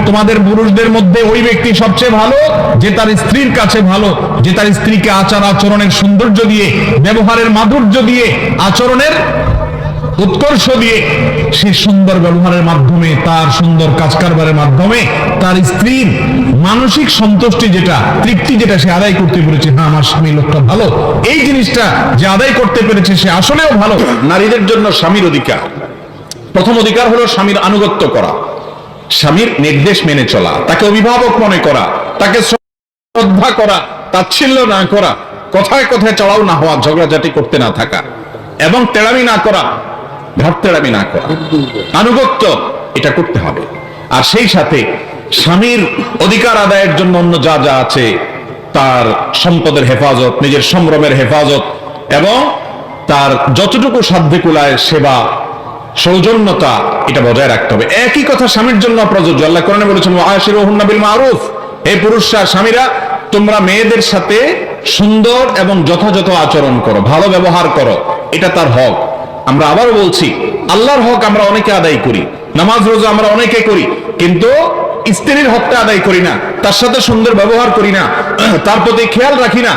তোমাদের পুরুষদের মধ্যে ওই ব্যক্তি সবচেয়ে ভালো যে তার স্ত্রীর কাছে ভালো, যে তার স্ত্রীকে আচার আচরণের সৌন্দর্য দিয়ে, ব্যবহারের মাধুর্য দিয়ে, আচরণের উৎকর্ষ দিয়ে, সে সুন্দর ব্যবহারের মাধ্যমে, তার সুন্দর কাজ কারবারের মাধ্যমে তার স্ত্রীর মানসিক সন্তুষ্টি যেটা, তৃপ্তি যেটা সে আদায় করতে পেরেছে, হ্যাঁ আমার স্বামী লোকটা ভালো, এই জিনিসটা যে আদায় করতে পেরেছে সে আসলেও ভালো। নারীদের জন্য স্বামীর অধিকার, প্রথম অধিকার হলো স্বামীর আনুগত্য করা, স্বামীর নির্দেশ মেনে চলা, তাকে অভিভাবক মনে করা, তাকে শ্রদ্ধা করা, তাচ্ছিল্য না করা, কথায় কথায় চড়াও না হওয়া, ঝগড়াঝাটি করতে না থাকা, এবং তেড়ামি না করা, ঘাট তেড়ামি না করা, আনুগত্য এটা করতে হবে। আর সেই সাথে স্বামীর অধিকার আদায়ের জন্য অন্য যা যা আছে, তার সম্পদের হেফাজত, নিজের সম্ভ্রমের হেফাজত, এবং তার যতটুকু সাধ্যে কুলায় সেবা, সৌজন্যতা, এটা বজায় রাখতে হবে। একই কথা স্বামীর জন্য প্রযোজ্য। আল্লাহ কোরআনে বলেছেন ওয়াশিরুহুন্না বিল মারুফ, হে পুরুষরা, স্বামীরা তোমরা মেয়েদের সাথে সুন্দর এবং যথাযথ আচরণ করো, ভালো ব্যবহার করো, এটা তার হক। আমরা আবারও বলছি, আল্লাহর হক আমরা অনেকে আদায় করি, নামাজ রোজা আমরা অনেকে করি, কিন্তু স্ত্রীর হকটা আদায় করি না, তার সাথে সুন্দর ব্যবহার করি না, তার প্রতি খেয়াল রাখি না।